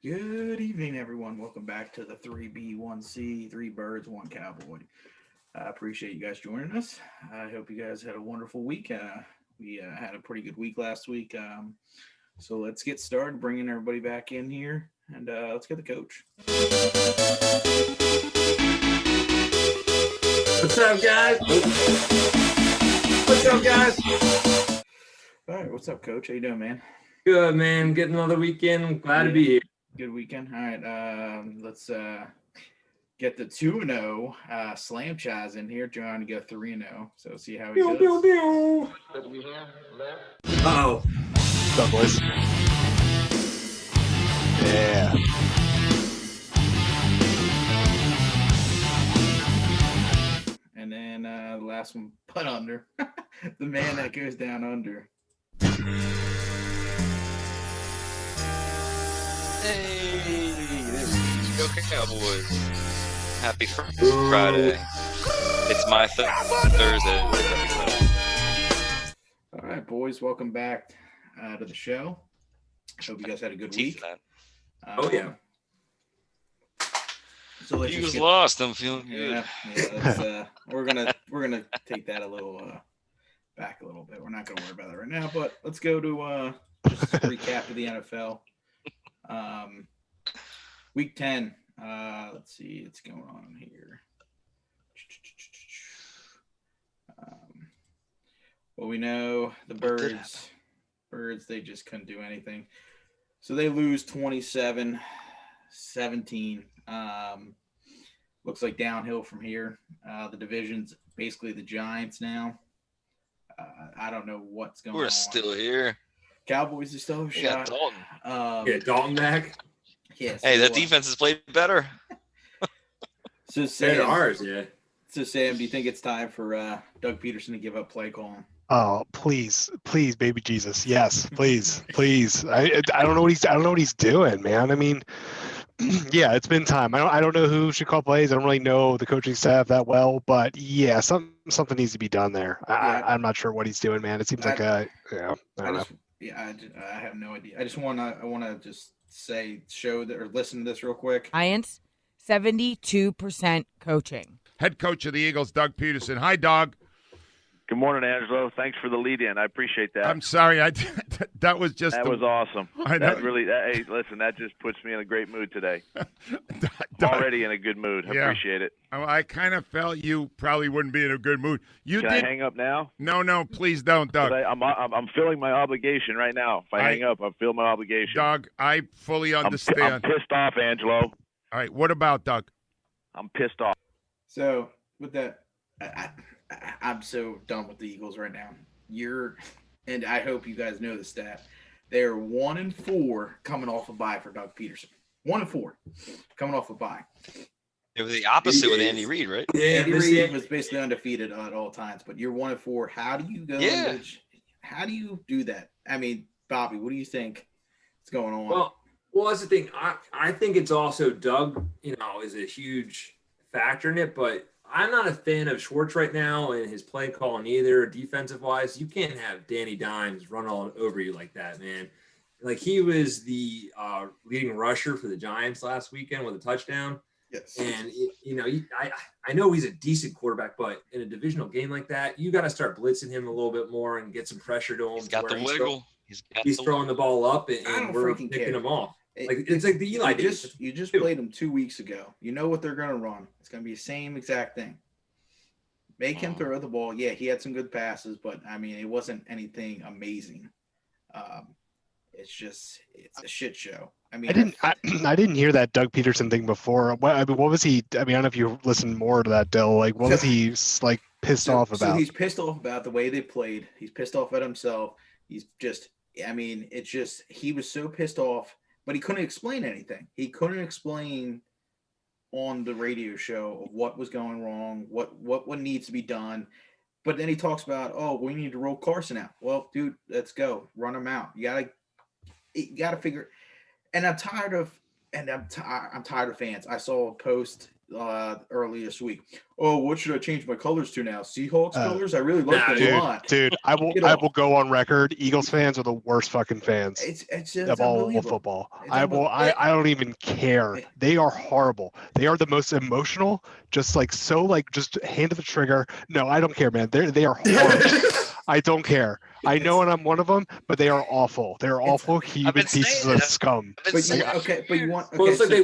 Good evening, everyone. Welcome back to the 3B1C, Three Birds, One Cowboy. I appreciate you guys joining us. I hope you guys had a wonderful week. We had a pretty good week last week. So let's get started bringing everybody back in here, and let's get the coach. What's up, guys? What's up, guys? All right, what's up, coach? How you doing, man? Good, man. Getting another weekend. Glad to be here. Good weekend. All right, let's get the 2-0 Slam Chaz in here, trying to go 3-0. So see how he does. Uh-oh. What's up, boys? Yeah. And then the last one, put under. The man that goes down under. Hey, there we go, Cowboys. Happy Friday. It's my Thursday. All right, boys, welcome back to the show. Hope you guys had a good week. Oh, yeah. So let's You just was lost. I'm feeling good. Yeah, we're gonna take that a little back a little bit. We're not gonna worry about that right now, but let's go to just a recap of the NFL. Week 10. Let's see what's going on here. Well, we know the Birds, they just couldn't do anything. So they lose 27-17. Looks like downhill from here. The division's basically the Giants now. I don't know what's going on. We're still here. Cowboys are still a shot. Dalton. Dalton back. Yeah, Hey, that defense has played better. So Sam, Sam, ours, yeah. do you think it's time for Doug Peterson to give up play calling? Oh, please, baby Jesus, yes, please. I don't know what he's doing, man. I mean, yeah, it's been time. I don't know who should call plays. I don't really know the coaching staff that well, but yeah, something needs to be done there. I'm not sure what he's doing, man. It seems like I don't know. I have no idea. I wanna just show that or listen to this real quick. Giants, 72% coaching. Head coach of the Eagles, Doug Peterson. Hi, Doug. Good morning, Angelo. Thanks for the lead-in. I appreciate that. I'm sorry. That was just that was awesome. I know. Hey, listen, that just puts me in a great mood today. Already in a good mood. I appreciate it. I kind of felt you probably wouldn't be in a good mood. Can I hang up now? No, please don't, Doug. I'm feeling my obligation right now. If I hang up, I feel my obligation. Doug, I fully understand. I'm pissed off, Angelo. All right, what about Doug? I'm pissed off. So with that, I'm so done with the Eagles right now. And I hope you guys know the stat. They're 1-4 coming off a bye for Doug Peterson. 1-4 coming off a bye. It was the opposite with Andy Reid, right? Yeah, Andy Reid was basically undefeated at all times, but you're 1-4. How do you go? Yeah. How do you do that? I mean, Bobby, what do you think is going on? Well, that's the thing. I think it's also Doug, is a huge factor in it, but I'm not a fan of Schwartz right now and his play calling either, defensive wise. You can't have Danny Dimes run all over you like that, man. Like he was the leading rusher for the Giants last weekend with a touchdown. Yes. And I know he's a decent quarterback, but in a divisional game like that, you got to start blitzing him a little bit more and get some pressure to him. He's got the wiggle. He's throwing the ball up and we're picking him off. It's like the Eli days. You just played them 2 weeks ago. You know what they're going to run. It's going to be the same exact thing. Make him throw the ball. Yeah, he had some good passes, but, I mean, it wasn't anything amazing. It's a shit show. I mean, I didn't hear that Doug Peterson thing before. What was he? I mean, I don't know if you listened more to that, Dill. Like, what was he like pissed off about? So he's pissed off about the way they played. He's pissed off at himself. He's just, I mean, he was so pissed off. But he couldn't explain anything. He couldn't explain on the radio show of what was going wrong, what needs to be done. But then he talks about, we need to roll Carson out. Well, dude, let's go. Run him out. You gotta figure. And I'm tired of fans. I saw a post early this week. Oh, what should I change my colors to now? Seahawks colors? I really like them a Dude, lot. I Get will off. go on record. Eagles fans are the worst fucking fans It's of all unbelievable. football. It's I don't even care. They are horrible. They are the most emotional, just just hand to the trigger. No, I don't care, man. They are horrible. I don't care. I know, and I'm one of them, but they are awful. They are awful human pieces of scum. I've been But saying you, okay, but you want okay, Well, it's like so,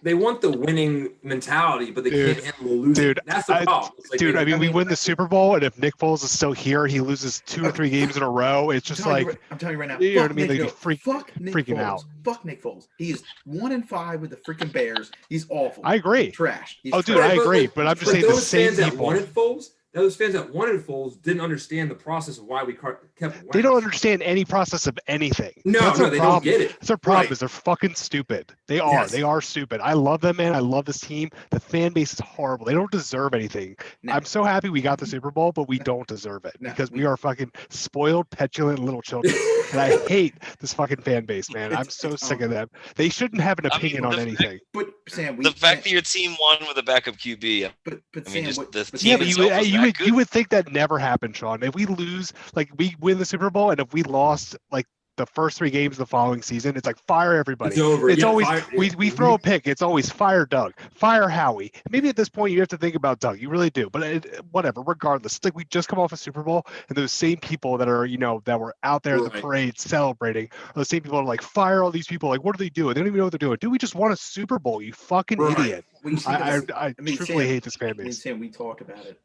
they want the winning mentality, but they Dude, can't handle the losing. dude, That's the problem. It's like Dude, they- we win the Super Bowl, and if Nick Foles is still here, he loses 2 or 3 games in a row. It's just I'm like, telling you right now. you know what I Fuck mean? Nick, Like, fuck Nick freaking Foles. out. Fuck Nick Foles. He is 1-5 with the freaking Bears. He's awful. I agree. He's trash. He's Oh, dude, trash. I agree, like, but I'm just saying the those same fans that people. wanted Foles didn't understand the process of why we kept winning. They don't understand any process of anything. No, That's no, their they problem. don't get it. That's their problem. Right. Is they're fucking stupid. They are. Yes. They are stupid. I love them, man. I love this team. The fan base is horrible. They don't deserve anything. No. I'm so happy we got the Super Bowl, but we don't deserve it No, because we are fucking spoiled, petulant little children. And I hate this fucking fan base, man. I'm so sick of them. They shouldn't have an opinion on anything. But Sam, the fact that your team won with a backup QB. but I mean, Sam, just what, the but Yeah, team Sam, but itself was that you good. would think that never happened, Sean. If we lose, like we win the Super Bowl, and if we lost like the first 3 games of the following season, it's like fire everybody. It's over. It's Yeah, always fire- we throw a pick. It's always fire Doug, fire Howie. Maybe at this point you have to think about Doug. You really do. But whatever. Regardless, it's like we just come off a Super Bowl, and those same people that are that were out there in the Right. parade celebrating, are the same people that are like fire all these people. Like what are they doing? They don't even know what they're doing. Dude, we just won a Super Bowl. You fucking Right. idiot. What you see I is- mean, truthfully Sam, hate this fan Me and base. Sam, we talked about it.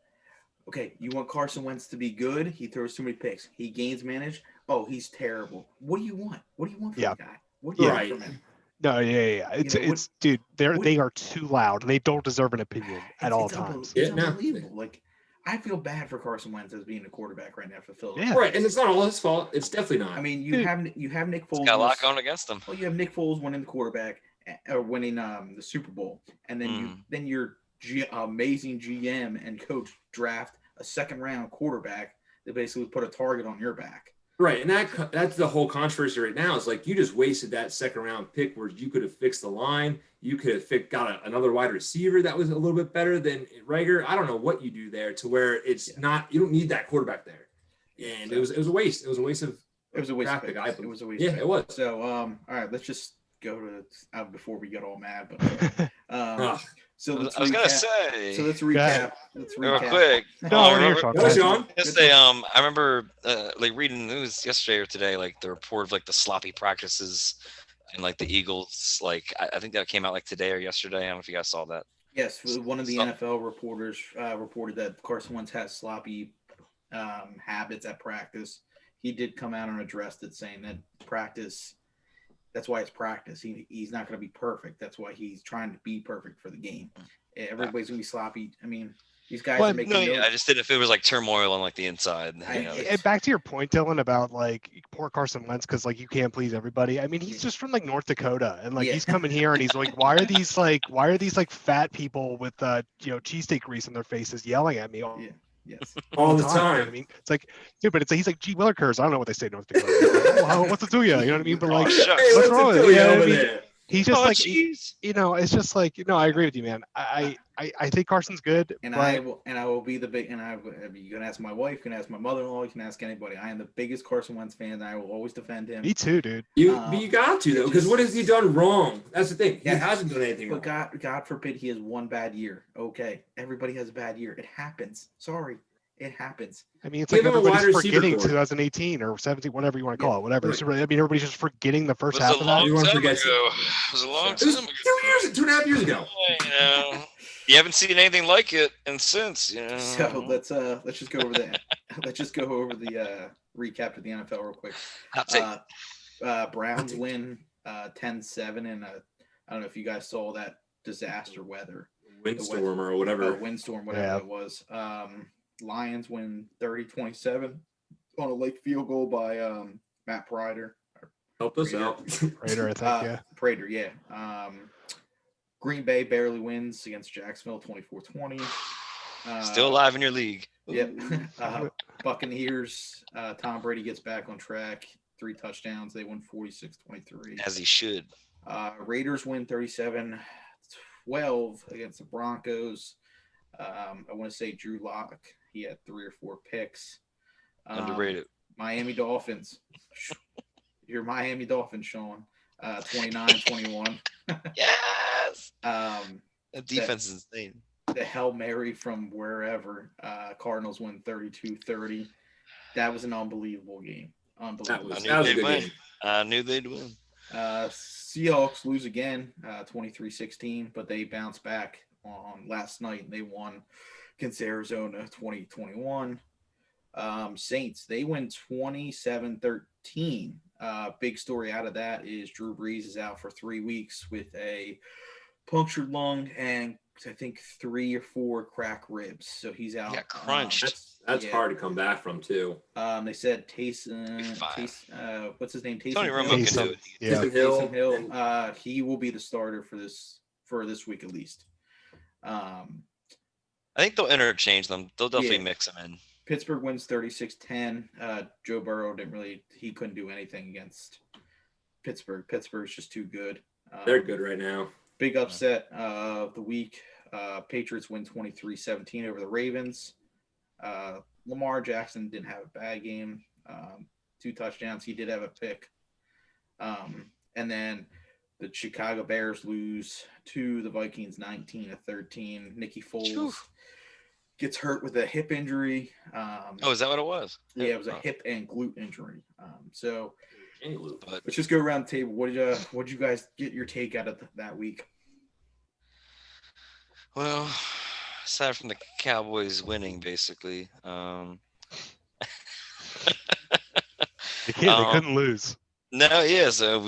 Okay, you want Carson Wentz to be good? He throws too many picks. He gains managed. Oh, he's terrible. What do you want? What do you want from Yeah. the guy? What do you Right. want from him? No, yeah. It's dude, they are too loud. They don't deserve an opinion at all times. It's Yeah, no. unbelievable. Like, I feel bad for Carson Wentz as being a quarterback right now for Philadelphia. Yeah. Right, and it's not all his fault. It's definitely not. I mean, Dude. you have Nick Foles. Got a lot going against them. Well, you have Nick Foles winning the quarterback or winning the Super Bowl, and then your amazing GM and coach draft a second-round quarterback that basically put a target on your back. Right, and that's the whole controversy right now. Is like you just wasted that second round pick where you could have fixed the line. You could have got another wide receiver that was a little bit better than Rager. I don't know what you do there to where it's not. You don't need that quarterback there, and it was a waste. It was a waste of. It was a waste of pick. picks. It was a waste. Yeah, of it was. So, all right, let's just go to before we get all mad. But so let's I was gonna recap. say. So let's ahead. recap. Let's Real recap. quick. No, I wanna hear remember- Sean. Go ahead, Sean. Yesterday, I remember like reading the news yesterday or today, like the report of like the sloppy practices and like the Eagles. Like I think that came out like today or yesterday. I don't know if you guys saw that. Yes, one of the Some- NFL reporters reported that Carson Wentz has sloppy habits at practice. He did come out and address it, saying that practice. That's why it's practice. He's not going to be perfect. That's why he's trying to be perfect for the game. Everybody's going to be sloppy. I mean, these guys Well, are making No, notes. yeah, I just didn't know if it was like turmoil on like the inside. And back to your point, Dylan, about like poor Carson Wentz because like you can't please everybody. I mean, he's just from like North Dakota, and like Yeah. he's coming here and he's like, why are these like fat people with cheesesteak grease on their faces yelling at me all, Yeah. Yes. All the You know what I time. mean, it's like, dude, but he's like G Willikers. I don't know what they say in North Dakota. Well, what's it to you? You know what I mean? But like, Oh, shucks. Hey, what's what's wrong it with to it? you Yeah, I over mean, there? he's just Oh, like, jeez. it's just like, no, I agree with you, man. I think Carson's good, And but I will be the big. And you can ask my wife, you can ask my mother-in-law, you can ask anybody. I am the biggest Carson Wentz fan. And I will always defend him. me too, dude. But you got to though, because what has he done wrong? That's the thing. He Yeah. hasn't done anything wrong. But God forbid he has one bad year. Okay, everybody has a bad year. It happens. Sorry, it happens. I mean, it's Give like him a wide everybody's receiver forgetting core. 2018 or 17, whatever you want to call it, whatever. Right. It's really, I mean, everybody's just forgetting the It first was half a of long that. Everyone time forgets it. ago. It was a long It was time ago. 2.5 years ago. You know, you haven't seen anything like it, and since you know. So let's just go over that. Let's just go over the recap of the NFL real quick. Hot take. Browns win 10-7, and I don't know if you guys saw that disaster weather. Windstorm or whatever. Windstorm, whatever Yeah. it was. Lions win 30-27 on a late field goal by Matt Prater. Help us out. Raider, I think, yeah. Prater, yeah. Green Bay barely wins against Jacksonville 24-20. Still alive in your league. Yep. Buccaneers, Tom Brady gets back on track. 3 touchdowns. They win 46-23. As he should. Raiders win 37 12 against the Broncos. I want to say Drew Lock. He had 3 or 4 picks. Underrated. Miami Dolphins. Your Miami Dolphins, Sean. 29-21. Yes. Um, That defense is insane. the Hail Mary from wherever. Cardinals win 32-30. That was an unbelievable game. Unbelievable. That was a good game. I knew they'd win. Seahawks lose again, 23-16, but they bounced back on last night and they won against Arizona 20-21. Saints, they win 27-13. Big story out of that is Drew Brees is out for 3 weeks with a punctured lung and I think 3 or 4 cracked ribs. So he's out. He got crunched. That's hard to come back from too. They said Taysom, what's his name? Tony Taysom Romo Hill. can do it. Yeah. Taysom Hill. He will be the starter for this week at least. I think they'll interchange them. They'll definitely mix them in. Pittsburgh wins 36-10. Joe Burrow he couldn't do anything against Pittsburgh. Pittsburgh's just too good. They're good right now. Big upset of the week. Patriots win 23-17 over the Ravens. Lamar Jackson didn't have a bad game. 2 touchdowns. He did have a pick. And then the Chicago Bears lose to the Vikings 19-13. Nicky Foles gets hurt with a hip injury. Is that what it was? Yeah, it was a hip and glute injury. But Let's just go around the table. What did you guys get your take out of that week? well, aside from the Cowboys winning, basically, They couldn't lose. no, yeah. So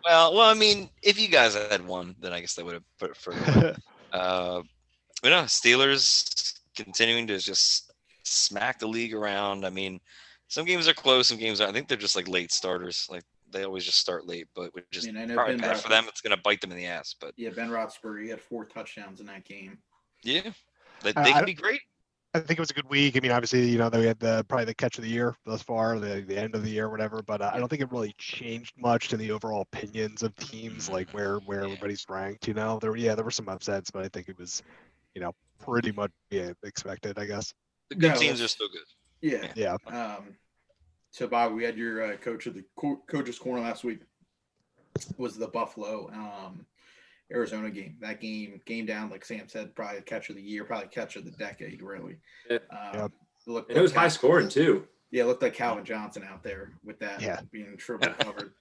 well, I mean, if you guys had won, then I guess they would have put it further. But no, Steelers continuing to just smack the league around. I mean, some games are close, some games are. I think they're just like late starters. Like they always just start late, but which is probably bad for them. It's going to bite them in the ass. But yeah, Ben Roethlisberger, he had 4 touchdowns in that game. Yeah, they can be great. I think it was a good week. I mean, obviously, you know, we had probably the catch of the year thus far, the end of the year, whatever. But I don't think it really changed much to the overall opinions of teams, like where everybody's ranked. You know, there were some upsets, but I think it was, you know, pretty much expected, I guess. The good teams are still good. Yeah. So Bob, we had your coach's corner last week. Was the Buffalo Arizona game. That game down, like Sam said, probably catch of the year, probably catch of the decade, really. Yeah. It was high scoring too. Yeah, it looked like Calvin Johnson out there with that being triple covered.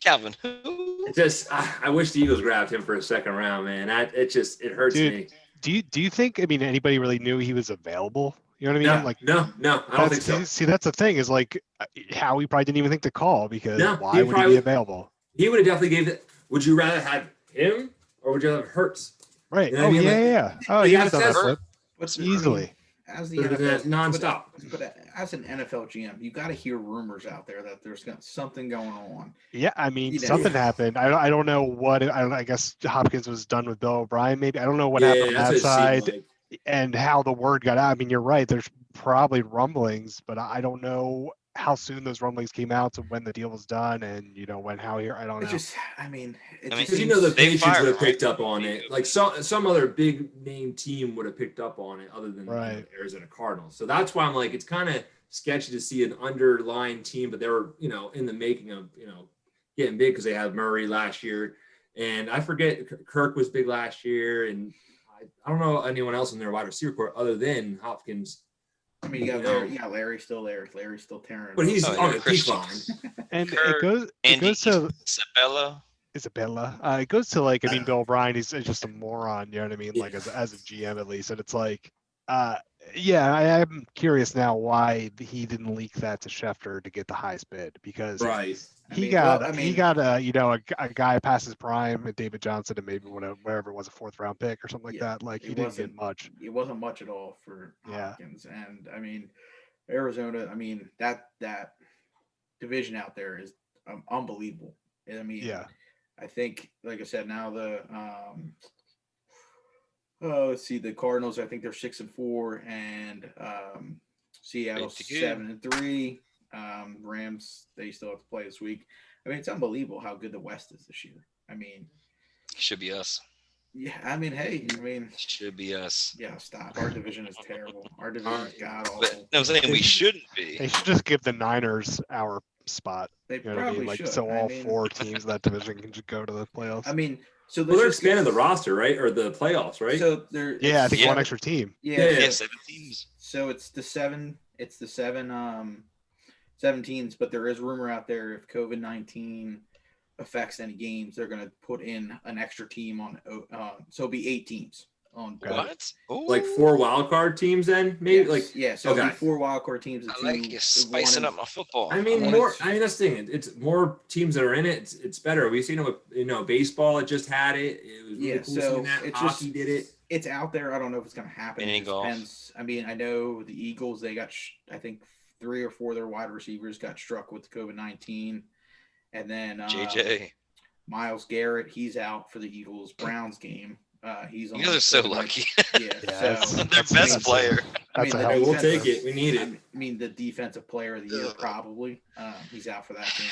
Calvin. I wish the Eagles grabbed him for a second round, man. It hurts me. Do you think? I mean, anybody really knew he was available? You know what I mean? No, I don't think so. See, that's the thing is like Howie probably didn't even think to call because why would he be available? He would have definitely gave it. Would you rather have him or would you rather have Hurts? Right. You know what I mean? Yeah. Oh, he would have done that flip What's easily. As the NFL, nonstop. But as an NFL GM, you got to hear rumors out there that there's something going on. Yeah, I mean, something happened. I don't know what. I guess Hopkins was done with Bill O'Brien. Maybe I don't know what happened on that side and how the word got out. I mean, you're right. There's probably rumblings, but I don't know how soon those rumblings came out to when the deal was done and when Howie. I don't know. Because the Patriots would have picked up on it. Like some other big name team would have picked up on it other than the Arizona Cardinals. So that's why I'm like, it's kind of sketchy to see an underlying team, but they were, in the making of, getting big because they had Murray last year. And I forget Kirk was big last year. And I don't know anyone else in their wide receiver core other than Hopkins. I mean, you got Larry still there. Larry's still tearing. But he's on the decline. And Kirk, it goes to Isabella. It goes to like, I mean, Bill O'Brien, he's just a moron, you know what I mean? Like as a GM at least. And it's like, I'm curious now why he didn't leak that to Schefter to get the highest bid because he got a guy past his prime, David Johnson, and maybe wherever it was a 4th round pick or something like that. Like he didn't get much. It wasn't much at all for Hopkins. And I mean, Arizona. I mean that division out there is unbelievable. I mean, I think, like I said, now the let's see, the Cardinals. I think they're 6-4, and Seattle 7-3. Rams, they still have to play this week. I mean, it's unbelievable how good the West is this year. I mean, should be us. Yeah, I mean, hey, Should be us. yeah, stop. Our division is terrible. Our division is god But awful. no, I'm saying we shouldn't They be. should just give the Niners our spot. They You know what I probably mean? Like, should. so I all mean- 4 teams in that division can just go to the playoffs. I mean, so Well, they're let's just get- expanding the roster, right, or the playoffs, right? So there, Yeah, I think Yeah. one extra team. yeah, Yeah. Yeah, 7 teams. So it's the seven 17s, but there is rumor out there if COVID-19 affects any games, they're going to put in an extra team on. So it'll be 8 teams on. What? Ooh. Like 4 wild card teams, then maybe. Yes, like yeah, so it'll be okay. 4 wildcard teams. I like you spicing up my football. I mean, wanted more. to- I mean, that's the thing. It's more teams that are in it. It's better. We've seen it with baseball. It just had it. It was really Yeah, cool so seeing that. it's Hockey just- did it. It's out there. I don't know if it's going to happen. Mini It just golf. depends. I mean, I know the Eagles. They got I think 3 or 4 of their wide receivers got struck with COVID-19, and then JJ. Myles Garrett, he's out for the Eagles Browns game. He's on. You guys are so COVID-19. lucky. Yeah, Yeah, so Their That's- best that's- player. I mean, That's a the hell Hey, of a we'll defensive- take it. We need I it. mean, the defensive player of the year probably. He's out for that game.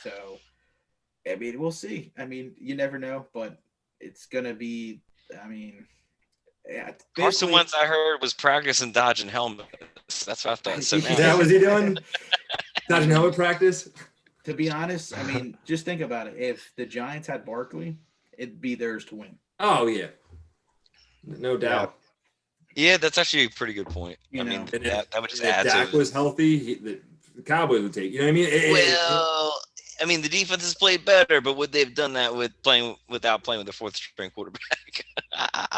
So, I mean, we'll see. I mean, you never know, but it's gonna be. I mean, yeah. Carson basically- Wentz, I heard, was practicing dodging helmets. That's what I thought. So Yeah. Is that what he doing? Dodging helmet practice? To be honest, I mean, just think about it. If the Giants had Barkley, it'd be theirs to win. Oh yeah, no doubt. yeah, that's actually a pretty good point. You I know, mean, And if- that would just If add Dak to it. was healthy, the Cowboys would take. You know what I mean? Well, I mean, the defense has played better, but would they have done that without playing with the 4th string quarterback?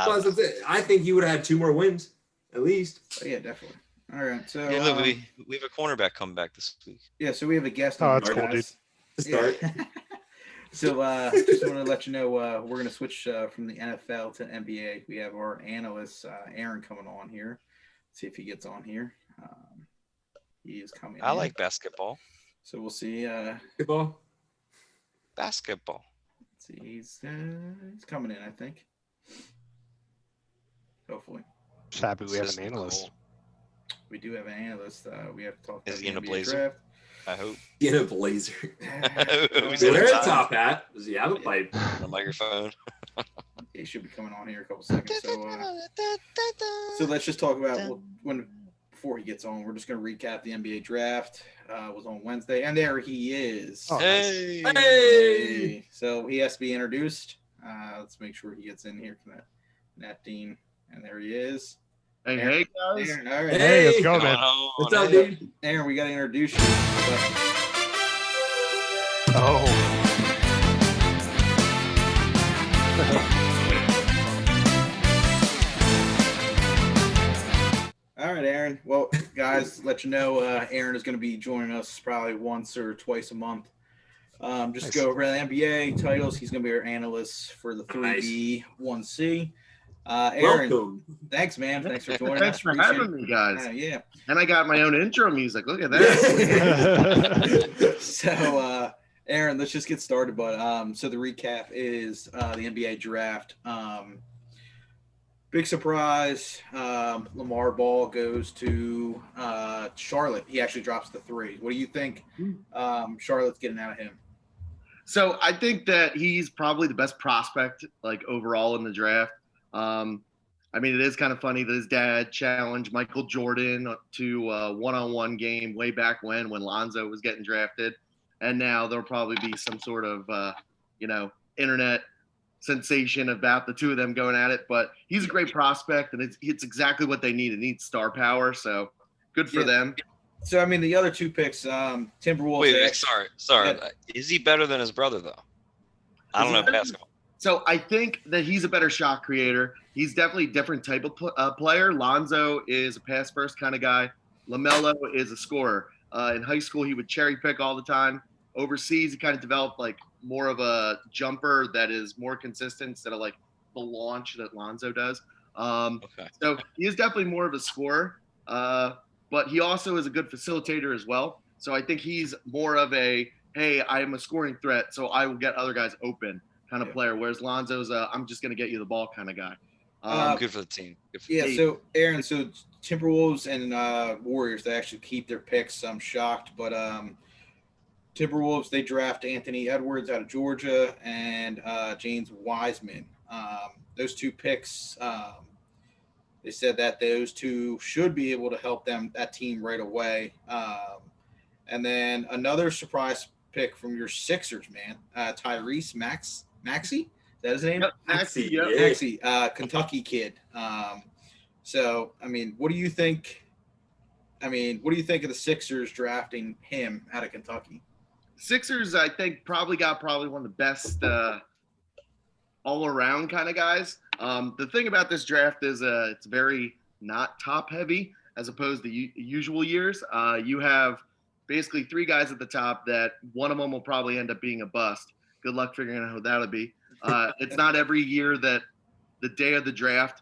Well, that's it. I think he would have had 2 more wins at least. Oh, yeah, definitely. All right, so Yeah, look, we have a cornerback coming back this week. so we have a guest. Oh, on that's here, cool, guys. To start. Yeah. So just want to let you know we're going to switch from the NFL to NBA. We have our analyst Aaron coming on here. See if he gets on here. He is coming. I in. like basketball. So we'll see. Football. Basketball. Let's see, he's coming in. I think. Hopefully, Just happy we have This an is analyst. cool. we do have an analyst. We have to talk Is about he in the a NBA blazer? draft. I hope. Get a blazer. Who's They in wear a a tie? top hat. Does he have a pipe? A microphone. He should be coming on here in a couple seconds. So let's just talk about before he gets on. We're just going to recap the NBA draft. Was on Wednesday, and there he is. Oh, Hey. Hey! So he has to be introduced. Let's make sure he gets in here. Nat Dean, and there he is. Hey, hey guys. Aaron, all right. Hey, let's go, Come man. on, What's up, hey. dude? Aaron, we got to introduce you. Oh, All right, Aaron. Well, guys, let you know Aaron is going to be joining us probably once or twice a month. Just Nice. to go over the NBA titles. He's going to be our analyst for the 3B, 1C. Aaron, Welcome. thanks, man. Thanks for joining Thanks us. for Appreciate having me, guys. it. Yeah. And I got my own intro music. Look at that. So, Aaron, let's just get started. But so the recap is the NBA draft. Big surprise. Lamar Ball goes to Charlotte. He actually drops the 3. What do you think Charlotte's getting out of him? So I think that he's probably the best prospect, like overall in the draft. I mean, it is kind of funny that his dad challenged Michael Jordan to a one-on-one game way back when Lonzo was getting drafted, and now there'll probably be some sort of internet sensation about the two of them going at it. But he's a great prospect, and it's exactly what they need. It needs star power, so good for them. So I mean, the other 2 picks, Timberwolves. Wait, sorry. Yeah. Is he better than his brother though? I don't Is he know better? basketball. So I think that he's a better shot creator. He's definitely a different type of player. Lonzo is a pass first kind of guy. LaMelo is a scorer. In high school, he would cherry pick all the time. Overseas, he kind of developed like more of a jumper that is more consistent instead of like the launch that Lonzo does. Okay. So he is definitely more of a scorer, but he also is a good facilitator as well. So I think he's more of a, hey, I am a scoring threat, so I will get other guys open kind of player. Whereas Lonzo's I'm just going to get you the ball kind of guy. Good for the team. Good for the Yeah, team. so Aaron, so Timberwolves and Warriors, they actually keep their picks. I'm shocked, but Timberwolves, they draft Anthony Edwards out of Georgia and James Wiseman Those 2 picks, they said that those 2 should be able to help that team right away. And then another surprise pick from your Sixers, man, Tyrese Maxey. Is that his name? Yep, Maxey, yep. Maxey, Kentucky kid. So, I mean, what do you think? What do you think of the Sixers drafting him out of Kentucky? Sixers, I think, probably one of the best all-around kind of guys. The thing about this draft is it's very not top-heavy as opposed to usual years. You have basically 3 guys at the top that one of them will probably end up being a bust. Good luck figuring out who that'll be. It's not every year that the day of the draft,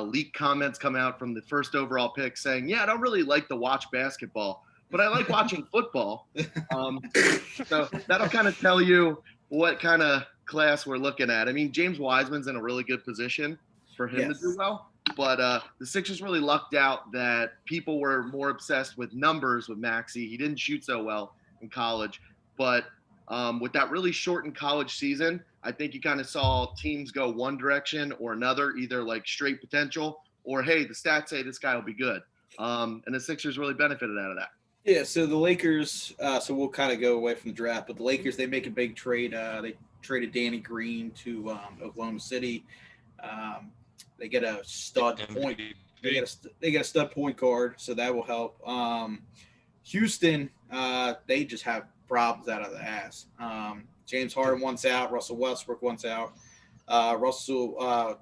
leaked comments come out from the first overall pick saying, yeah, I don't really like to watch basketball, but I like watching football. So that'll kind of tell you what kind of class we're looking at. I mean, James Wiseman's in a really good position for him to do well, but the Sixers really lucked out that people were more obsessed with numbers with Maxey. He didn't shoot so well in college, but with that really shortened college season, I think you kind of saw teams go one direction or another, either like straight potential or, hey, the stats say this guy will be good. And the Sixers really benefited out of that. Yeah, so the Lakers, so we'll kind of go away from the draft, but the Lakers, they make a big trade. They traded Danny Green to Oklahoma City. They get a stud point. They get a stud point guard, so that will help. Houston, they just have problems out of the ass. James Harden wants out. Russell Westbrook wants out.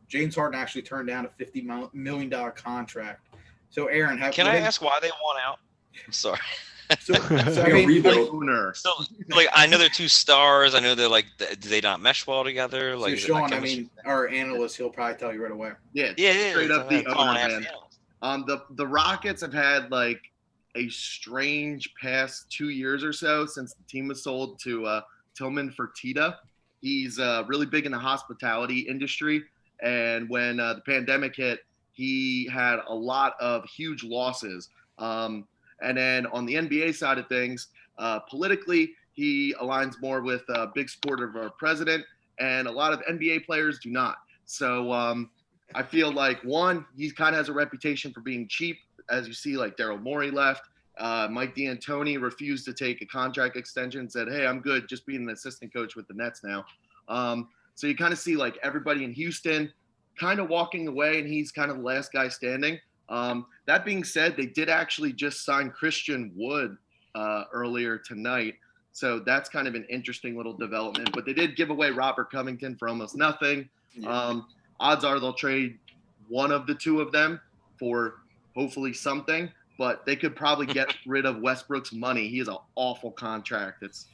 James Harden actually turned down a $50 million contract. So, Aaron, can I ask why they want out? I'm sorry. So I mean, like, I know they're 2 stars. I know they're like, do they not mesh well together? Like, so Sean, our analyst, he'll probably tell you right away. Yeah. Straight up the owner, man. The Rockets have had like a strange past 2 years or so since the team was sold to Tillman Fertitta. He's really big in the hospitality industry, and when the pandemic hit, he had a lot of huge losses. And then on the NBA side of things, politically, he aligns more with a big supporter of our president, and a lot of NBA players do not. So I feel like, one, he kind of has a reputation for being cheap. As you see, like Daryl Morey left. Mike D'Antoni refused to take a contract extension and said, hey, I'm good just being an assistant coach with the Nets now. So you kind of see like everybody in Houston kind of walking away, and he's kind of the last guy standing. That being said, they did actually just sign Christian Wood earlier tonight. So that's kind of an interesting little development. But they did give away Robert Covington for almost nothing. Odds are they'll trade one of the 2 of them for hopefully something. But they could probably get rid of Westbrook's money. He has an awful contract. It's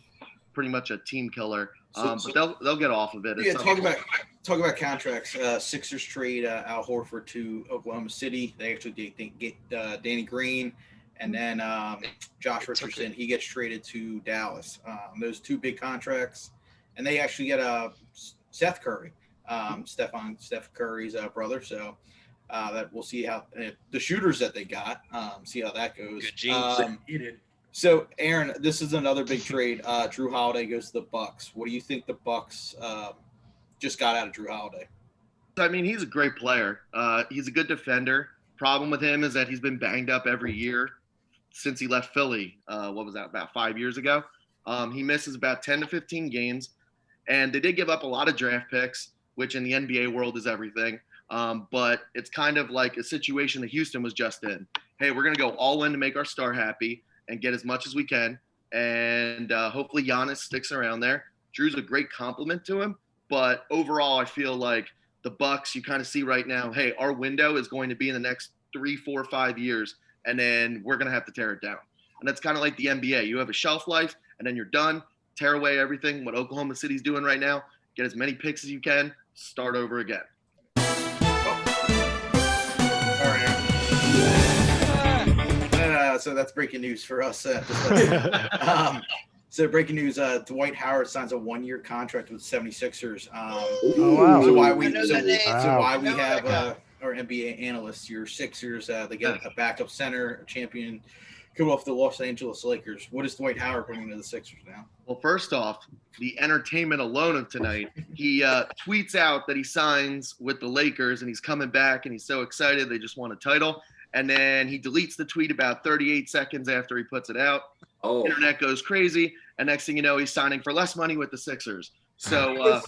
pretty much a team killer. But they'll get off of it. Yeah, talk about contracts. Sixers trade Al Horford to Oklahoma City. They actually get Danny Green, and then Josh Richardson. He gets traded to Dallas. Those 2 big contracts, and they actually get Seth Curry, Steph Curry's brother. So that we'll see how the shooters that they got. See how that goes. Good genes. So, Aaron, this is another big trade. Drew Holiday goes to the Bucks. What do you think the Bucks just got out of Drew Holiday? I mean, he's a great player. He's a good defender. Problem with him is that he's been banged up every year since he left Philly. What was that, about 5 years ago? He misses about 10 to 15 games. And they did give up a lot of draft picks, which in the NBA world is everything. But it's kind of like a situation that Houston was just in. Hey, we're going to go all in to make our star happy and get as much as we can. And hopefully Giannis sticks around there. Drew's a great compliment to him. But overall, I feel like the Bucks, you kind of see right now, hey, our window is going to be in the next 3, 4, 5 years, and then we're going to have to tear it down. And that's kind of like the NBA. You have a shelf life, and then you're done. Tear away everything. What Oklahoma City's doing right now, get as many picks as you can, start over again. So that's breaking news for us. So breaking news, Dwight Howard signs a 1-year contract with 76ers. Oh, wow. So why we have our NBA analysts, your Sixers, they get a backup center, a champion come off the Los Angeles Lakers. What is Dwight Howard bringing to the Sixers now? Well, first off, the entertainment alone of tonight, he tweets out that he signs with the Lakers and he's coming back and he's so excited. They just won a title. And then he deletes the tweet about 38 seconds after he puts it out. Oh, Internet goes crazy. And next thing you know, he's signing for less money with the Sixers. So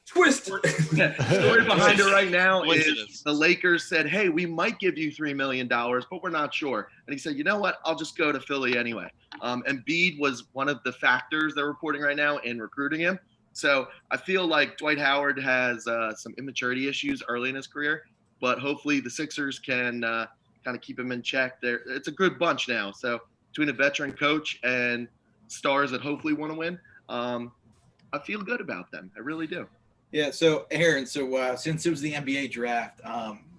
twist. story behind it right now is Coincidence. the Lakers said, hey, we might give you $3 million, but we're not sure. And he said, you know what? I'll just go to Philly anyway. Embiid was one of the factors they're reporting right now in recruiting him. So I feel like Dwight Howard has some immaturity issues early in his career, but hopefully the Sixers can kind of keep him in check. It's a good bunch now. So between a veteran coach and stars that hopefully want to win, I feel good about them. I really do. Yeah, so Aaron, since it was the NBA draft,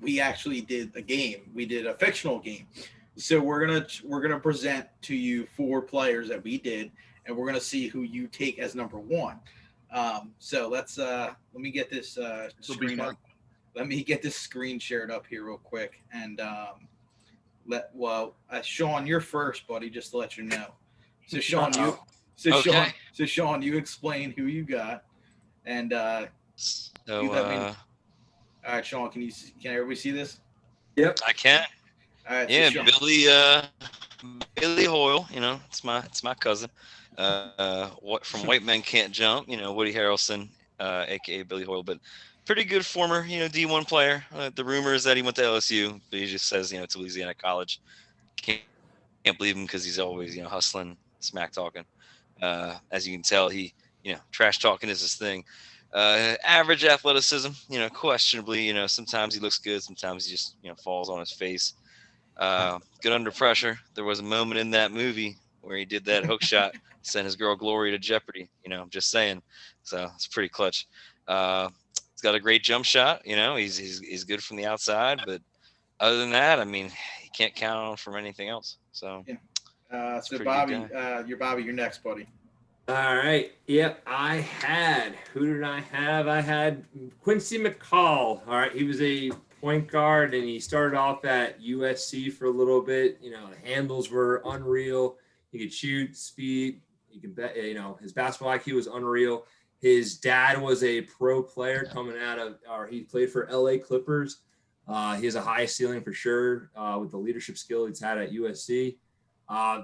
we actually did a game. We did a fictional game. So we're gonna present to you 4 players that we did, and we're gonna see who you take as number 1. So let me get this screen up. Let me get this screen shared up here real quick, and Sean, you're first, buddy. Just to let you know. So Sean, Sean, you explain who you got, and So, all right, Sean, can everybody see this? Yep. I can. All right, Yeah, so Billy Hoyle. It's my cousin. What from White Men Can't Jump. Woody Harrelson, aka Billy Hoyle, but pretty good former D1 player. The rumor is that he went to LSU, but he just says it's Louisiana College. Can't believe him because he's always hustling, smack talking. As you can tell, he trash talking is his thing. Average athleticism, questionably, sometimes he looks good, sometimes he just, falls on his face. Good under pressure. There was a moment in that movie where he did that hook shot, sent his girl Glory to jeopardy, I'm just saying. So it's pretty clutch. He's got a great jump shot, he's good from the outside, but other than that, you can't count on him from anything else. So, yeah. So Bobby, you're next, buddy. All right. Yep. Who did I have? I had Quincy McCall. All right. He was a point guard and he started off at USC for a little bit. The handles were unreal. He could shoot, speed. You can bet, his basketball IQ was unreal. His dad was a pro player he played for LA Clippers. He has a high ceiling for sure with the leadership skill he's had at USC.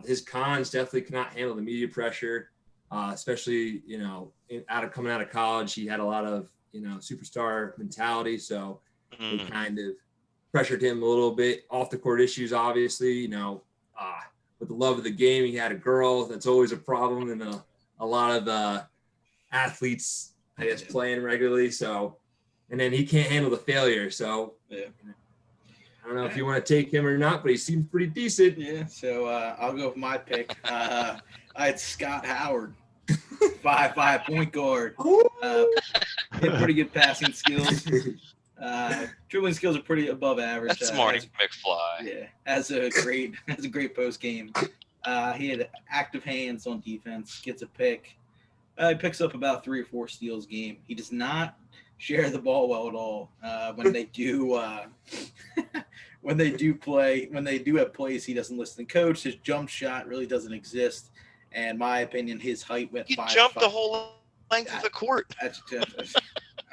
His cons definitely cannot handle the media pressure. Especially, coming out of college, he had a lot of, superstar mentality. So it kind of pressured him a little bit. Off the court issues, obviously, with the love of the game, he had a girl. That's always a problem in a lot of the athletes, I guess, playing regularly. So, and then he can't handle the failure. So, yeah. I don't know if you want to take him or not, but he seems pretty decent. Yeah. So I'll go with my pick. I had Scott Howard, 5'5" point guard. Had pretty good passing skills. Dribbling skills are pretty above average. That's Marty McFly. Yeah, has a great post game. He had active hands on defense. Gets a pick. He picks up about 3 or 4 steals a game. He does not share the ball well at all. When they do have plays, he doesn't listen to coach. His jump shot really doesn't exist. And my opinion, his height went 5'5". He jumped the whole length of the court. I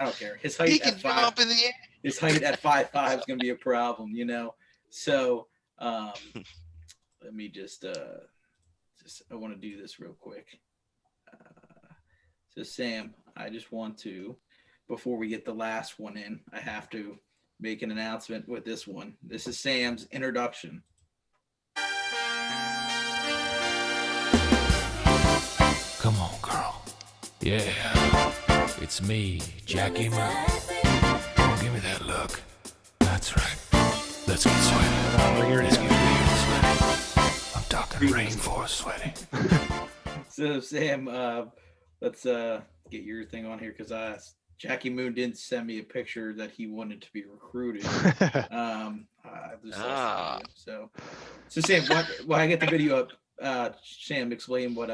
don't care. His height He can jump in the air. His height at 5'5" is going to be a problem, So let me just I want to do this real quick. So Sam, I just want to, before we get the last one in, I have to make an announcement with this one. This is Sam's introduction. Come on, girl. Yeah, it's me, Jackie Moon. Oh, give me that look. That's right. Let's get sweaty. Let's get real sweaty. I'm talking rainforest sweaty. So Sam, let's get your thing on here because Jackie Moon didn't send me a picture that he wanted to be recruited. So Sam, while I get the video up, Sam, explain what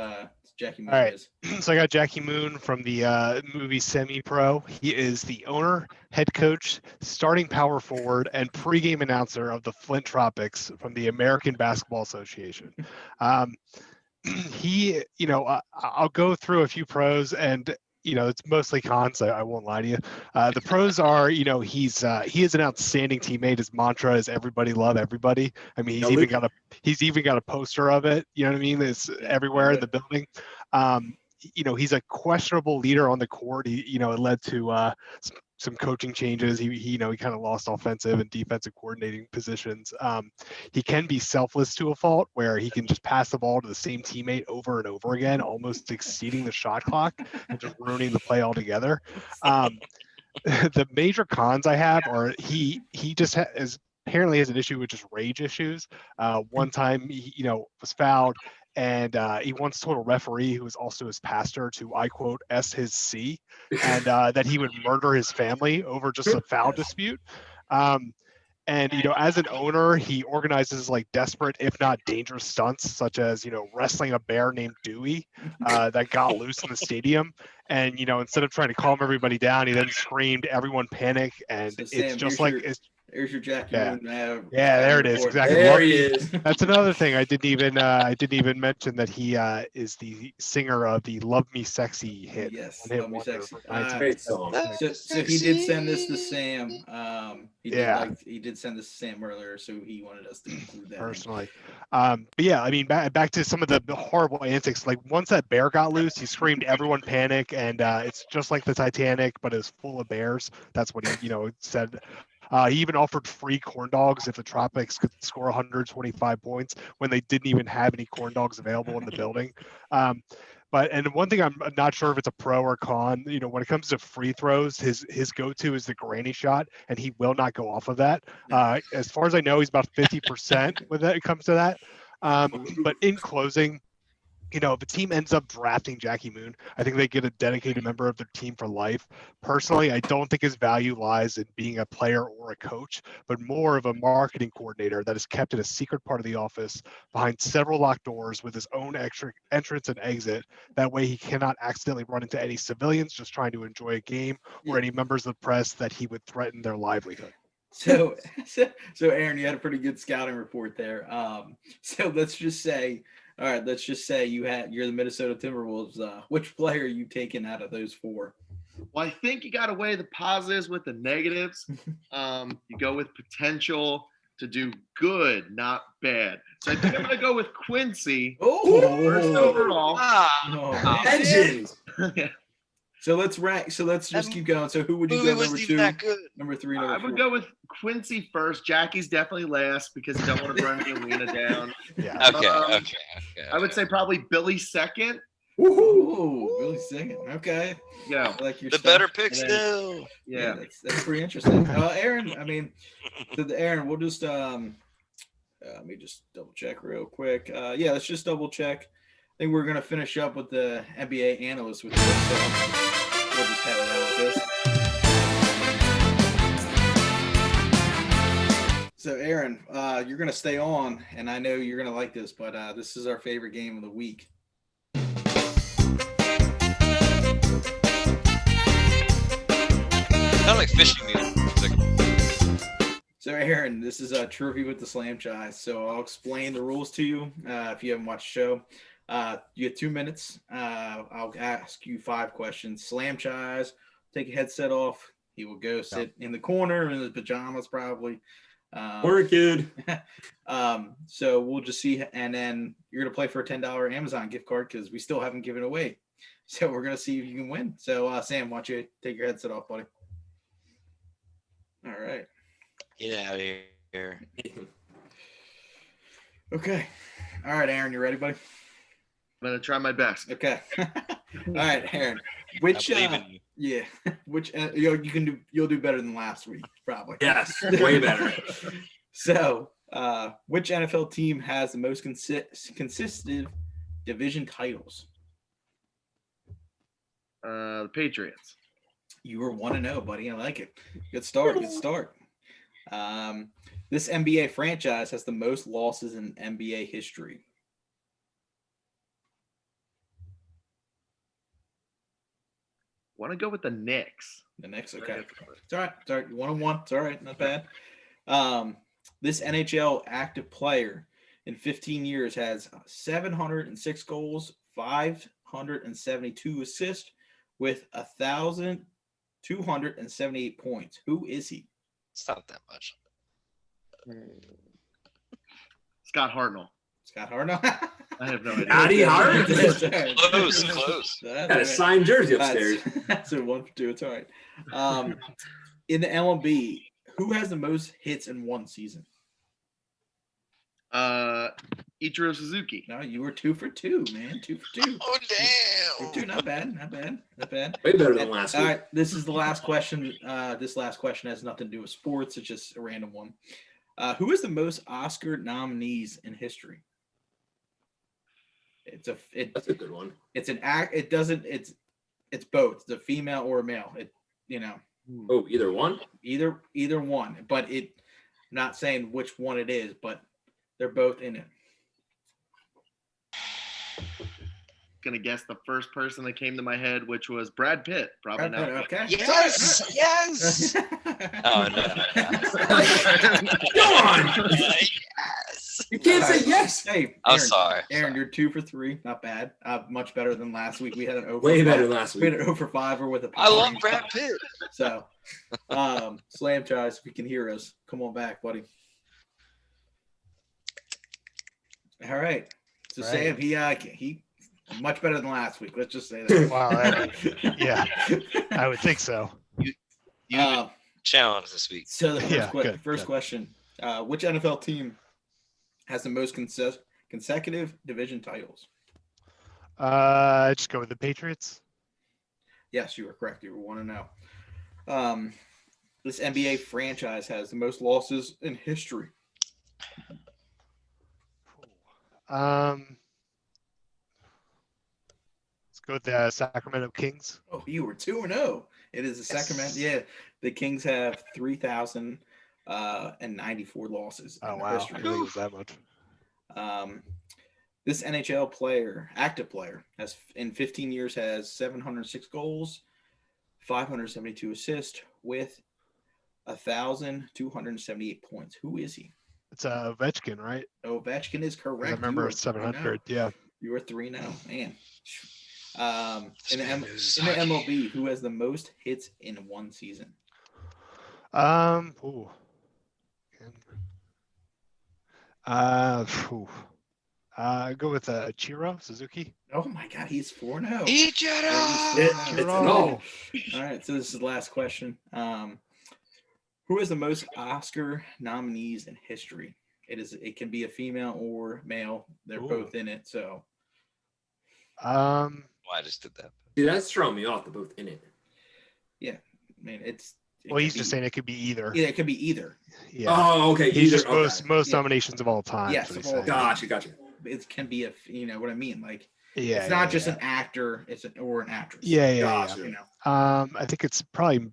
Jackie Moon All right. is. So I got Jackie Moon from the movie Semi-Pro. He is the owner, head coach, starting power forward, and pregame announcer of the Flint Tropics from the American Basketball Association. I'll go through a few pros, and it's mostly cons. I won't lie to you. The pros are, he is an outstanding teammate. His mantra is everybody love everybody. I mean, he's even got a poster of it. You know what I mean? It's everywhere in the building. He's a questionable leader on the court. It led to some coaching changes. He kind of lost offensive and defensive coordinating positions. He can be selfless to a fault, where he can just pass the ball to the same teammate over and over again, almost exceeding the shot clock and just ruining the play altogether. The major cons I have are he just apparently has an issue with just rage issues. One time he was fouled, and he once told a referee, who was also his pastor, to, I quote, S his C, and that he would murder his family over just a foul dispute. And as an owner, he organizes like desperate, if not dangerous, stunts, such as wrestling a bear named Dewey that got loose in the stadium. And instead of trying to calm everybody down, he then screamed, "Everyone panic!" And So, it's Sam, just like there's your Jackie Moon. There it is. Exactly. There he is. That's another thing I didn't even mention, that he is the singer of the "Love Me Sexy" hit. Yes, Hit Love Me wonder Sexy. from Great song. So he did send this to Sam. Yeah. He did send this to Sam earlier, so he wanted us to include that. Personally. But yeah, I mean, back to some of the horrible antics. Like, once that bear got loose, he screamed, "Everyone panic!" And it's just like the Titanic, but it's full of bears. That's what he said. He even offered free corn dogs if the Tropics could score 125 points, when they didn't even have any corn dogs available in the building. And one thing I'm not sure if it's a pro or con, when it comes to free throws, his go-to is the granny shot, and he will not go off of that. As far as I know, he's about 50% when it comes to that. But in closing, if a team ends up drafting Jackie Moon, I think they get a dedicated member of their team for life. Personally, I don't think his value lies in being a player or a coach, but more of a marketing coordinator that is kept in a secret part of the office behind several locked doors with his own extra entrance and exit. That way he cannot accidentally run into any civilians just trying to enjoy a game, or any members of the press that he would threaten their livelihood. So Aaron, you had a pretty good scouting report there. So let's just say you're the Minnesota Timberwolves. Which player are you taking out of those four? Well, I think you got to weigh the positives with the negatives. You go with potential to do good, not bad. So I think I'm going to go with Quincy. First overall. Legend. So let's rank. So let's just keep going. So who would you go number 2? Number 3, number 4? I would go with Quincy first. Jackie's definitely last because you don't want to run the arena down. Yeah. Okay. I would say probably Billy second. Ooh, Billy second. Okay. Yeah. I like your The stuff. better pick still. Yeah, that's pretty interesting. Aaron, Aaron, we'll just let me just double check real quick. Let's just double check. I think we're gonna finish up with the NBA analyst with this, so we'll just have it out with this. So Aaron, you're gonna stay on, and I know you're gonna like this, but this is our favorite game of the week. Sound like fishing music. So Aaron, this is a trivia with the Slam Chai. So I'll explain the rules to you if you haven't watched the show. You get 2 minutes. I'll ask you 5 questions. Slam Chai's take a headset off. He will go sit in the corner in his pajamas probably. Work, kid. So we'll just see, and then you're gonna play for a $10 Amazon gift card because we still haven't given away. So we're gonna see if you can win. So Sam, why don't you take your headset off, buddy? All right. Get out of here. Okay. All right, Aaron, you ready, buddy? I'm gonna try my best. Okay. All right, Aaron. Which yeah, which you'll do better than last week, probably. Yes, way better. So, which NFL team has the most consistent division titles? The Patriots. You were 1-0, buddy. I like it. Good start. Good start. This NBA franchise has the most losses in NBA history. want to go with the Knicks. The Knicks, okay. It's all right. It's all right. 1-1. It's all right. Not bad. This NHL active player in 15 years has 706 goals, 572 assists, with 1,278 points. Who is he? It's not that much. Scott Hartnell. Scott Hartnell? I have no idea. Scotty Hart. Close. Got a signed jersey upstairs. That's a 1 for 2. It's all right. In the MLB, who has the most hits in one season? Ichiro Suzuki. No, you were 2 for 2, man. 2 for 2. Oh, damn. 2, not bad. Way better than last week. All right, this is the last question. This last question has nothing to do with sports. It's just a random one. Who has the most Oscar nominees in history? That's a good one. It's an act. It doesn't. It's both. It's a female or a male. Oh, either one. Either one. But I'm not saying which one it is, but they're both in it. Gonna guess the first person that came to my head, which was Brad Pitt. Probably not. Okay. Yes. Oh no. Go on. Yes. You can't say yes. Hey, I'm Aaron, sorry. Aaron, you're 2 for 3. Not bad. Much better than last week. We had an 0 for Way 5. better than last We week. had an 0 for 5 or with a. I love Brad Pitt. So, Slam Chaz, if you can hear us, come on back, buddy. All right. So Right. Sam, he much better than last week. Let's just say that. Wow. Yeah, I would think so. You challenge this week. So the first Good. question: which NFL team has the most consecutive division titles? Just go with the Patriots. Yes, you were correct. You were 1-0. This NBA franchise has the most losses in history. Let's go with the Sacramento Kings. Oh, you were 2-0. It is the Sacramento. Yeah, the Kings have 3,094 losses. Oh in wow, history. I think it was that much. This NHL player, active player, has in 15 years has 706 goals, 572 assists, with 1,278 points. Who is he? It's Ovechkin, right? Ovechkin is correct. I remember it's 700. Yeah. You were 3-0, man. In the MLB, who has the most hits in one season? Go with Ichiro Suzuki. Oh my God, he's 4-0. Ichiro. All right, so this is the last question. Who has the most Oscar nominees in history? It can be a female or male. They're both in it. So, Well, I just did that. See, that's throwing me off. They're both in it. yeah, I mean Well, he's just saying it could be either. Yeah, it could be either. Yeah. Oh, okay. He's Either, just most Yeah. nominations of all time. Yes, is what of all he's saying. Gotcha. It can be you know what I mean? Like, Yeah. it's not just an actor. Or an actress. Yeah. Gotcha. You know, I think it's probably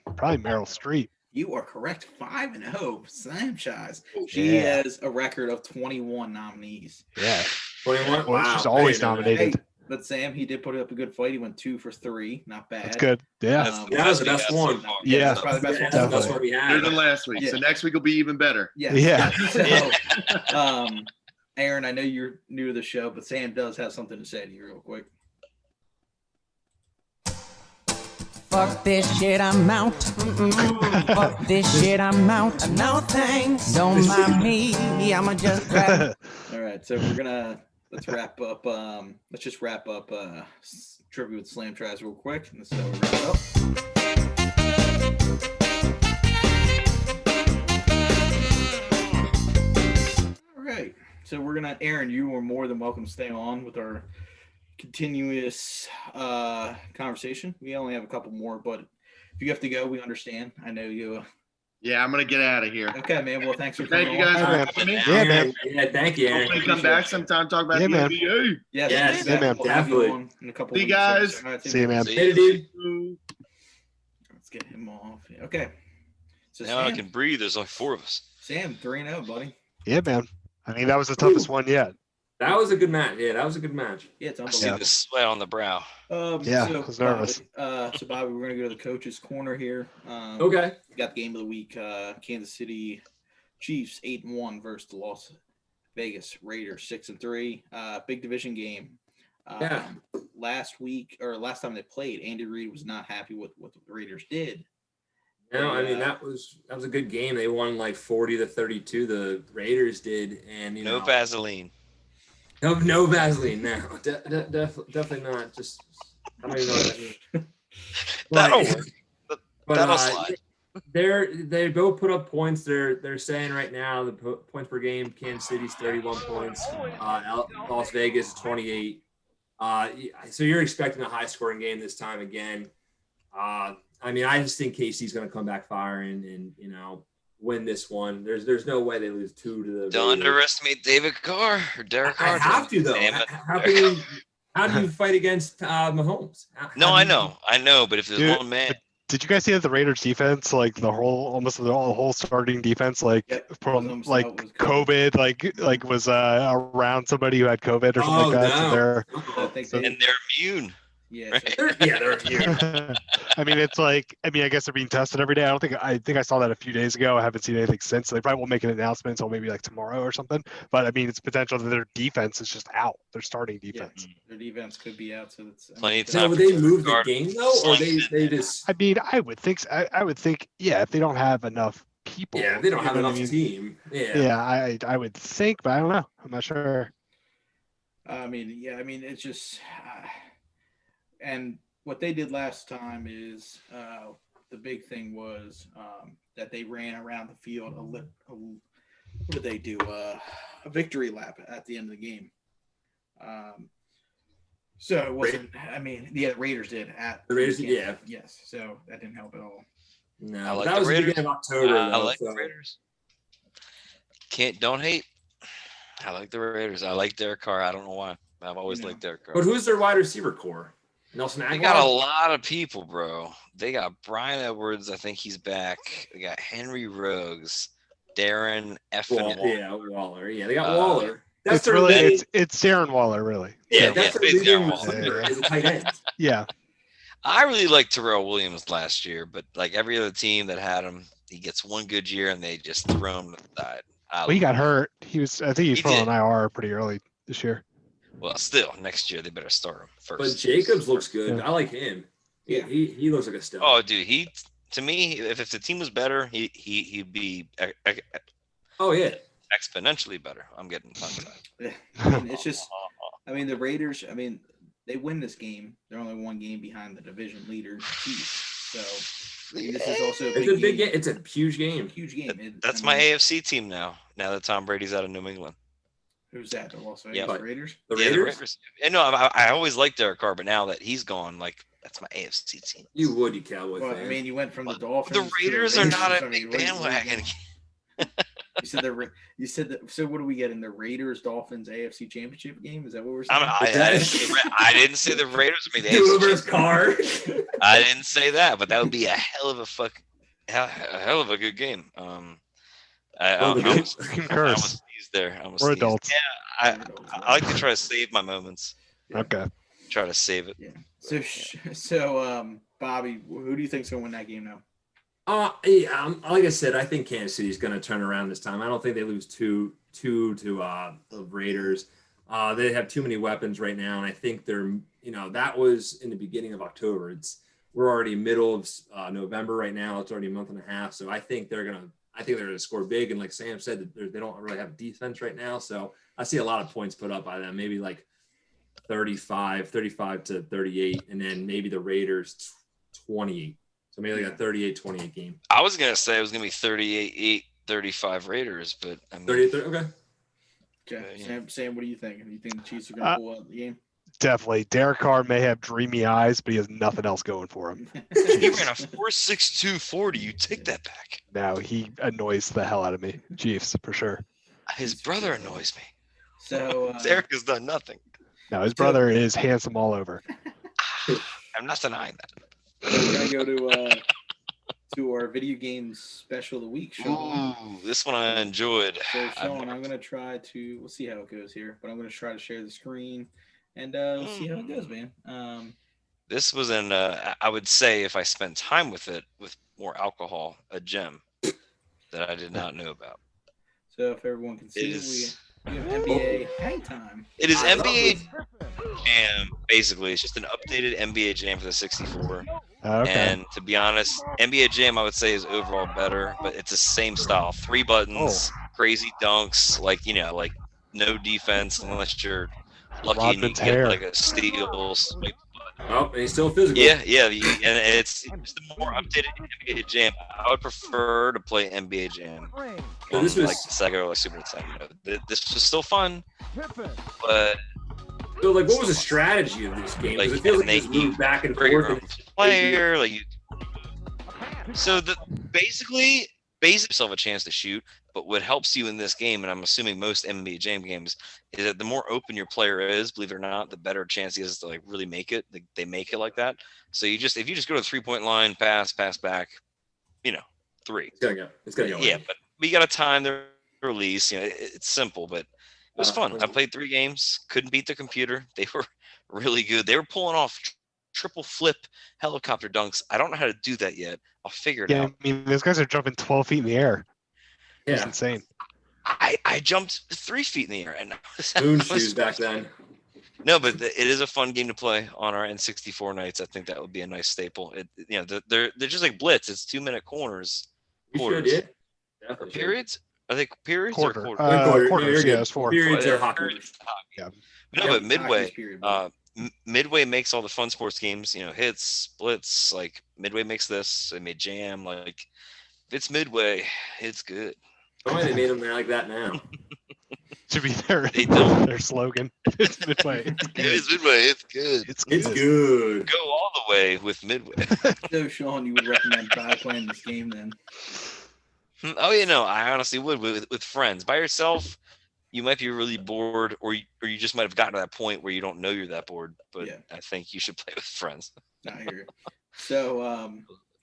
Meryl Streep. you are correct. 5-0. Slam Chaz. She has a record of 21 nominees. Yeah. 21. Well, Wow. she's always Hey, nominated. Hey, but Sam, he did put up a good fight. He went 2 for 3. Not bad. That's good. Yeah. That was the best one. Yeah. That's probably the best one. That's the best one we Better had. than last week. Yeah. So next week will be even better. Yes. Yeah. So, Aaron, I know you're new to the show, but Sam does have something to say to you real quick. Fuck this shit, I'm out. Fuck this shit, I'm out. No thanks. Don't mind me. I'ma just grab. All right, so let's wrap up. Let's just wrap up trivia with Slam Tries real quick, and so we'll wrap it up. All right, so Aaron, you are more than welcome to stay on with our continuous conversation. We only have a couple more, but if you have to go, we understand. I know you. Yeah, I'm gonna get out of here. Okay, man. Well, thanks for Thank coming you on. guys for having me. Yeah, man. Yeah, thank you, Aaron. Hopefully come back sometime, talk about Yeah, the man. NBA. Yes, Yes, exactly. man. We'll have you Definitely. on in a couple See you weeks. guys. All right, See you, man. Hey, dude. Let's get him off. Okay. So Now I Sam, can breathe. There's only 4 of us. Sam 3-0, buddy. Yeah, man. I mean, that was the toughest one yet. That was a good match. Yeah, that was a good match. Yeah, it's I see unbelievable. the sweat on the brow. Yeah, I was nervous. So Bobby, we're gonna go to the coach's corner here. Okay. We got the game of the week. Kansas City Chiefs 8-1 versus the Las Vegas Raiders 6-3. Big division game. Yeah. Last time they played, Andy Reid was not happy with what the Raiders did. No, I mean that was a good game. They won like 40-32. The Raiders did, and No Vaseline. No Vaseline. No, definitely not. Just I don't even know what that means. That'll work. That'll slide. They both put up points. They're saying right now the points per game. Kansas City's 31 points. Las Vegas is 28. So you're expecting a high scoring game this time again. I mean, I just think KC's going to come back firing and win this one. There's no way they lose 2 to the. Don't underestimate David Carr or Derek Carr. I have to though. How do you fight against Mahomes? I know, but if there's one man. Did you guys see that the Raiders defense, like the whole starting defense, like from like COVID, like was around somebody who had COVID or something like that? No. So they're immune. Yeah, right? They're immune. I mean, I guess they're being tested every day. I think I saw that a few days ago. I haven't seen anything since. So they probably won't make an announcement until maybe like tomorrow or something. But I mean, it's potential that their defense is just out. Their starting defense. Yeah, their defense could be out. So it's plenty of time. So would they move the game though, or they just? I mean, I would think. I would think. Yeah, if they don't have enough people. Yeah, if they don't have enough team. Yeah. Yeah, I would think, but I don't know. I'm not sure. I mean, it's just. And what they did last time is the big thing was that they ran around the field what did they do? A victory lap at the end of the game. So it wasn't. I mean, the Raiders did at the Raiders. Yeah. Yes. So that didn't help at all. No, that was the beginning of October. I like the Raiders. Don't hate. I like the Raiders. I like Derek Carr. I don't know why. I've always liked Derek Carr. But who's their wide receiver core? Nelson Aguilar? They got a lot of people, bro. They got Brian Edwards. I think he's back. They got Henry Ruggs, Darren Waller. Yeah, they got Waller. That's it's Darren Waller, really. Yeah, that's their leading receiver as a tight end. Yeah. I really liked Terrell Williams last year, but like every other team that had him, he gets one good year and they just throw him to the side. Well, he got hurt. I think he was put on IR pretty early this year. Well, still, next year they better start him first. But Jacobs looks good. Yeah. I like him. Yeah, he looks like a stud. Oh, dude, to me, if the team was better, he'd be. Oh yeah, exponentially better. I'm getting tongue-tied. Yeah, I mean, it's just. I mean, the Raiders. I mean, they win this game. They're only one game behind the division leader, Chiefs. So I mean, this is also a big game. It's a huge game. Huge game. That's my AFC team now. Now that Tom Brady's out of New England. Who's that? The Las Vegas Raiders? The Raiders? And no, I always liked Derek Carr, but now that he's gone, like that's my AFC team. You Cowboy fan. I mean, you went from the Dolphins. The Raiders are not a big bandwagon. You said that. So what do we get in the Raiders Dolphins AFC Championship game? Is that what we're saying? I didn't say the Raiders would be the AFC Carr. I didn't say that, but that would be a hell of a good game. I was there. We're adults. Yeah, I like to try to save my moments. Okay. Try to save it. Yeah. So Bobby, who do you think's gonna win that game now? Like I said, I think Kansas City's gonna turn around this time. I don't think they lose two to the Raiders. They have too many weapons right now, and I think they're that was in the beginning of October. We're already middle of November right now. It's already a month and a half. So I think they're gonna score big. And like Sam said, they don't really have defense right now. So I see a lot of points put up by them, maybe like 35 to 38. And then maybe the Raiders 28. So maybe like a 38-28 game. I was going to say it was going to be 38-35 Raiders, but I mean. 38, okay. Okay. Sam, what do you think? Do you think the Chiefs are going to pull out the game? Definitely. Derek Carr may have dreamy eyes, but he has nothing else going for him. He ran a 4.62 40. You take that back. No, he annoys the hell out of me. Chiefs, for sure. His brother annoys me. So Derek has done nothing. No, his brother is handsome all over. I'm not denying that. We're going to go to our video games special of the week, Sean. Ooh, this one I enjoyed. So, Sean, I'm going to try to – we'll see how it goes here, but I'm going to try to share the screen. And we'll see how it goes, man. This was in, I would say, if I spent time with it with more alcohol, a gem that I did not know about. So if everyone can see, we have NBA hang time. It is NBA Jam, basically. It's just an updated NBA Jam for the 64. Okay. And to be honest, NBA Jam I would say is overall better, but it's the same style. 3 buttons, crazy dunks, like no defense unless you're lucky and you get like a steal swipe. Oh, and he's still physical. Yeah, and it's just the more updated NBA Jam. I would prefer to play NBA Jam. So this was like the Sega or like Super Nintendo. This was still fun, but so like, what was the strategy of this game? Like, Because it feels like you move back and forth. Player, like so basically yourself a chance to shoot. But what helps you in this game, and I'm assuming most NBA Jam games, is that the more open your player is, believe it or not, the better chance he has to like really make it. They make it like that. So if you just go to the 3-point line, pass back, 3. It's gonna go. Yeah, but we got a time to release. It's simple, but it was fun. I played 3 games. Couldn't beat the computer. They were really good. They were pulling off triple flip helicopter dunks. I don't know how to do that yet. I'll figure it out. I mean, those guys are jumping 12 feet in the air. Yeah. It's insane. I jumped 3 feet in the air and moon shoes back then. No, but it is a fun game to play on our N64 nights. I think that would be a nice staple. They're just like blitz. It's 2-minute quarters. Quarters. Or periods? Are they periods Quarter. or quarters? Quarters. Yeah, it's 4. Periods are hockey. Yeah. No, but Midway. Midway makes all the fun sports games. Hits, blitz. Like Midway makes this. They made Jam. Like if it's Midway, it's good. Why they made them like that now? To be fair, their slogan. It's Midway. It's good. It's Midway. It's good. It's good. Go all the way with Midway. So, Sean, you would recommend playing this game then? Oh, I honestly would with friends. By yourself, you might be really bored, or you just might have gotten to that point where you don't know you're that bored. But yeah. I think you should play with friends. I hear it.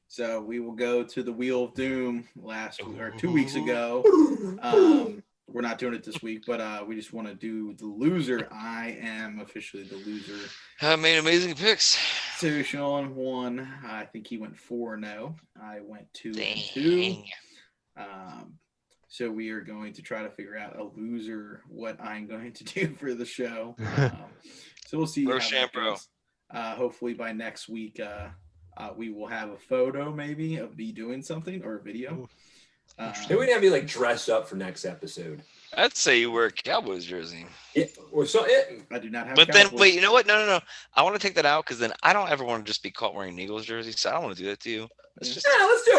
So we will go to the Wheel of Doom 2 weeks ago. We're not doing it this week, but we just want to do the loser. I am officially the loser. I made amazing picks. So Sean won. I think he went 4-0. I went 2-2. So we are going to try to figure out a loser, what I'm going to do for the show. So we'll see. Hopefully by next week, we will have a photo maybe of me doing something or a video. Maybe we have you like dressed up for next episode. I'd say you wear a Cowboys jersey. I do not have. But then wait, you know what? No. I want to take that out because then I don't ever want to just be caught wearing an Eagles jersey. So I don't want to do that to you. Let's do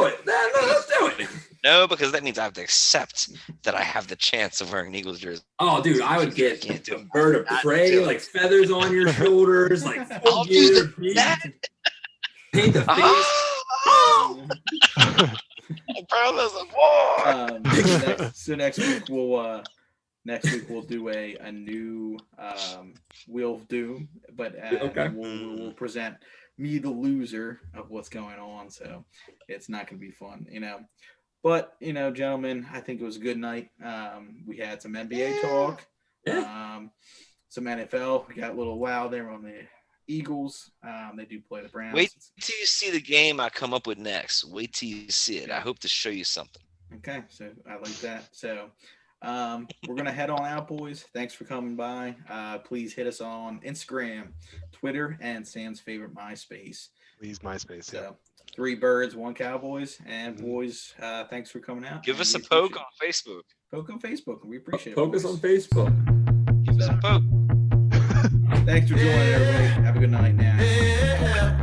it. Let's do it. No, because that means I have to accept that I have the chance of wearing an Eagles jersey. Oh, dude, I would get a bird of prey, like feathers on your shoulders, like I'll do that. Paint the face. I'm proud of the So next week we'll do a new Wheel of Doom, but we'll present me the loser of what's going on. So it's not going to be fun, But gentlemen, I think it was a good night. We had some NBA talk, some NFL. We got a little wow there on the Eagles. They do play the Browns. Wait till you see the game I come up with next. Wait till you see it. I hope to show you something. Okay, so I like that. So we're gonna head on out, boys. Thanks for coming by. Please hit us on Instagram, Twitter, and Sam's favorite MySpace. Please MySpace. So 3 birds, 1 Cowboys, and boys. Thanks for coming out. Give us a poke on Facebook. Poke on Facebook. We appreciate it. Poke us on Facebook. Give us a poke. Thanks for joining, everybody. Have a good night now.